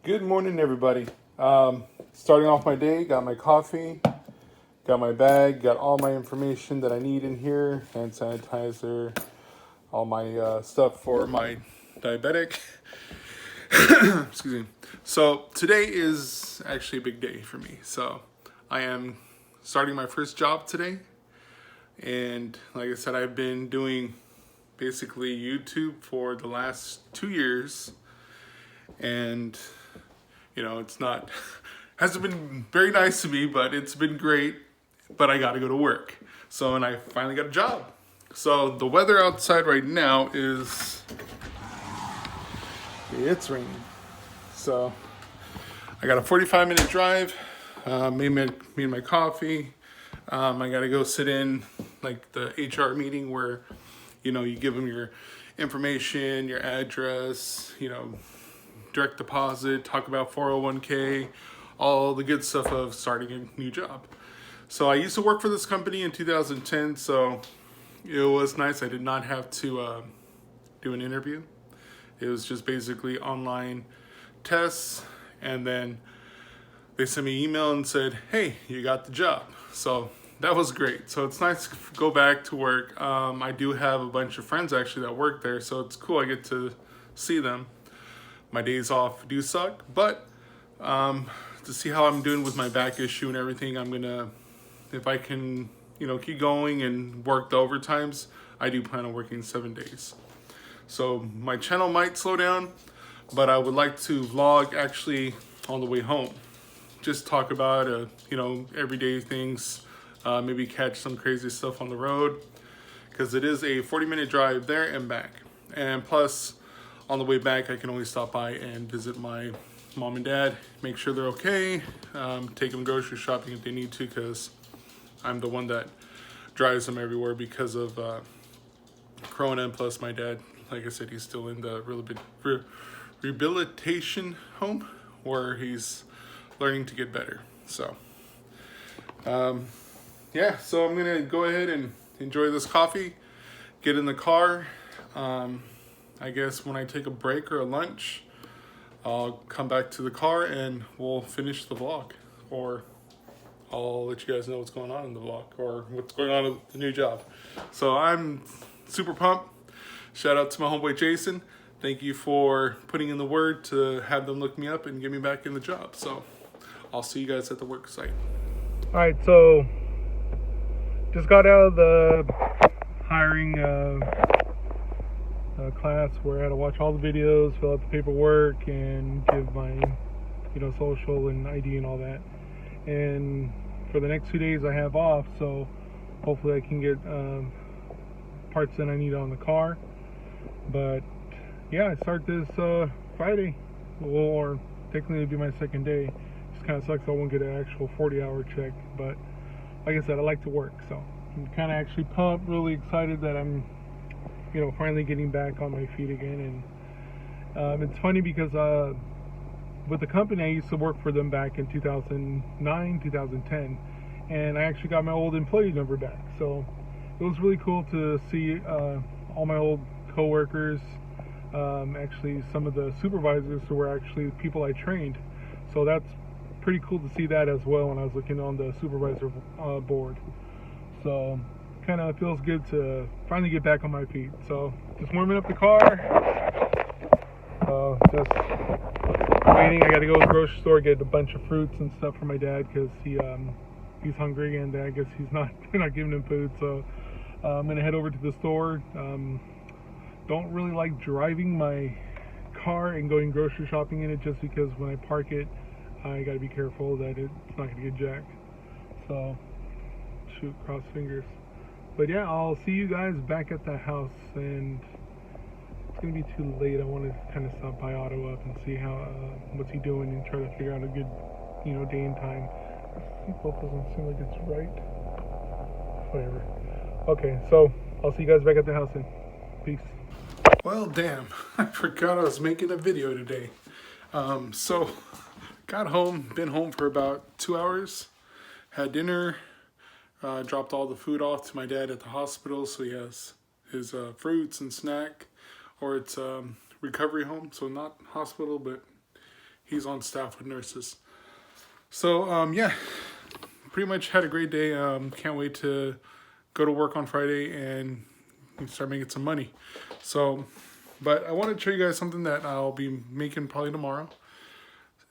Good morning, everybody. Starting off my day, got my coffee, got my bag, got all my information that I need in here, hand sanitizer, all my stuff for my diabetic. Excuse me. So today is actually a big day for me. So I am starting my first job today, and like I said, I've been doing basically YouTube for the last 2 years, and it's not hasn't been very nice to me, but it's been great. But I got to go to work. So, and I finally got a job. So the weather outside right now is it's raining. So I got a 45-minute drive. Me and my coffee. I got to go sit in like the HR meeting where you give them your information, your address, direct deposit, talk about 401k, all the good stuff of starting a new job. So I used to work for this company in 2010, so it was nice. I did not have to do an interview. It was just basically online tests, and then they sent me an email and said, hey, you got the job. So that was great. So it's nice to go back to work. I do have a bunch of friends actually that work there, so it's cool. I get to see them. My days off do suck, but to see how I'm doing with my back issue and everything, I'm gonna, if I can, keep going and work the overtimes, I do plan on working 7 days. So my channel might slow down, but I would like to vlog actually on the way home. Just talk about, everyday things, maybe catch some crazy stuff on the road, because it is a 40-minute drive there and back. And plus, on the way back, I can only stop by and visit my mom and dad, make sure they're okay, take them grocery shopping if they need to, because I'm the one that drives them everywhere because of Corona. And plus, my dad, like I said, he's still in the rehabilitation home where he's learning to get better. So, so I'm going to go ahead and enjoy this coffee, get in the car. I guess when I take a break or a lunch, I'll come back to the car and we'll finish the vlog. Or I'll let you guys know what's going on in the vlog or what's going on with the new job. So I'm super pumped. Shout out to my homeboy Jason. Thank you for putting in the word to have them look me up and get me back in the job. So I'll see you guys at the work site. All right, so just got out of the hiring class where I had to watch all the videos, fill out the paperwork, and give my, social and ID and all that. And for the next 2 days I have off, so hopefully I can get parts that I need on the car. But yeah, I start this Friday, or technically it'll be my second day. Just kind of sucks I won't get an actual 40-hour check, but like I said, I like to work, so I'm kind of actually pumped, really excited that I'm finally getting back on my feet again. And it's funny because with the company I used to work for them back in 2009, 2010, and I actually got my old employee number back. So it was really cool to see all my old coworkers, actually some of the supervisors who were actually people I trained. So that's pretty cool to see that as well when I was looking on the supervisor board. So kind of feels good to finally get back on my feet. So just warming up the car, just waiting. I got to go to the grocery store, get a bunch of fruits and stuff for my dad because he's hungry, and I guess they're not giving him food. So I'm gonna head over to the store. Don't really like driving my car and going grocery shopping in it, just because when I park it, I got to be careful that it's not gonna get jacked. So shoot, cross fingers. But yeah, I'll see you guys back at the house, and it's gonna be too late. I want to kind of stop by Otto up and see how what's he doing and try to figure out a good day and time. This seatbelt doesn't seem like it's right. Whatever. Okay, so I'll see you guys back at the house then. Peace. Well, damn, I forgot I was making a video today. So got home, been home for about 2 hours, had dinner, dropped all the food off to my dad at the hospital, so he has his fruits and snack, or it's recovery home, so not hospital, but he's on staff with nurses. So yeah, pretty much had a great day. Can't wait to go to work on Friday and start making some money. So, but I want to show you guys something that I'll be making probably tomorrow.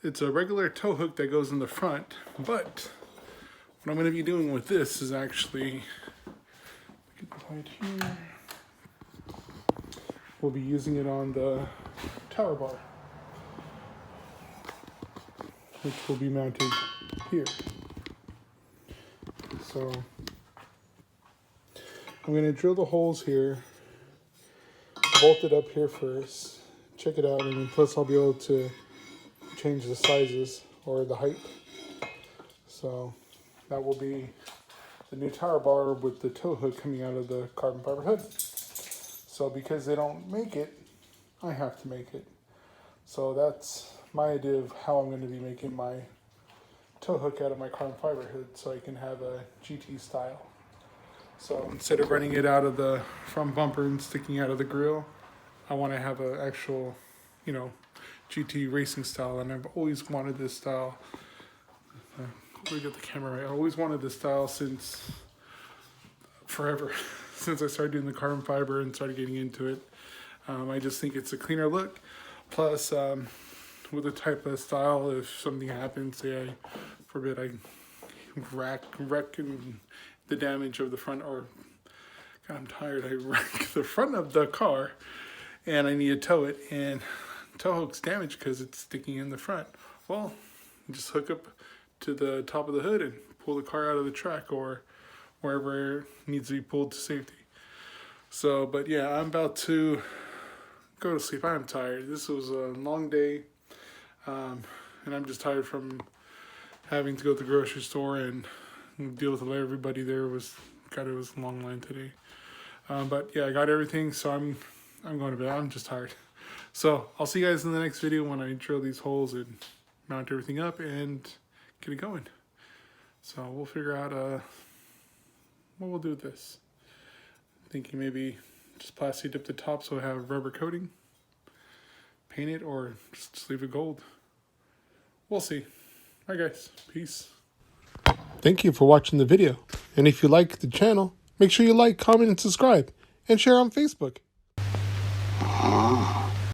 It's a regular tow hook that goes in the front, but what I'm going to be doing with this is actually, right here, we'll be using it on the tower bar, which will be mounted here. So I'm going to drill the holes here, bolt it up here first, check it out, and then plus I'll be able to change the sizes or the height. So that will be the new tower bar with the tow hook coming out of the carbon fiber hood. So because they don't make it, I have to make it. So that's my idea of how I'm going to be making my tow hook out of my carbon fiber hood, so I can have a GT style. So instead of running it out of the front bumper and sticking out of the grill, I want to have an actual, you know, GT racing style, and I've always wanted this style. Let me get the camera right. I always wanted this style since forever, since I started doing the carbon fiber and started getting into it. I just think it's a cleaner look. Plus, with the type of style, if something happens, say I forbid I wreck the damage of the front, or God, I'm tired, I wreck the front of the car and I need to tow it, and tow hook's damaged because it's sticking in the front. Well, just hook up to the top of the hood and pull the car out of the track or wherever it needs to be pulled to safety. So, but yeah, I'm about to go to sleep. I'm tired. This was a long day, and I'm just tired from having to go to the grocery store and deal with everybody there. It was a long line today. But yeah, I got everything, so I'm going to bed. I'm just tired. So I'll see you guys in the next video when I drill these holes and mount everything up and get it going. So we'll figure out what we'll do with this. Thinking maybe just plastic dip the top so I have rubber coating, paint it, or just leave it gold. We'll see. All right, guys. Peace. Thank you for watching the video. And if you like the channel, make sure you like, comment, and subscribe, and share on Facebook.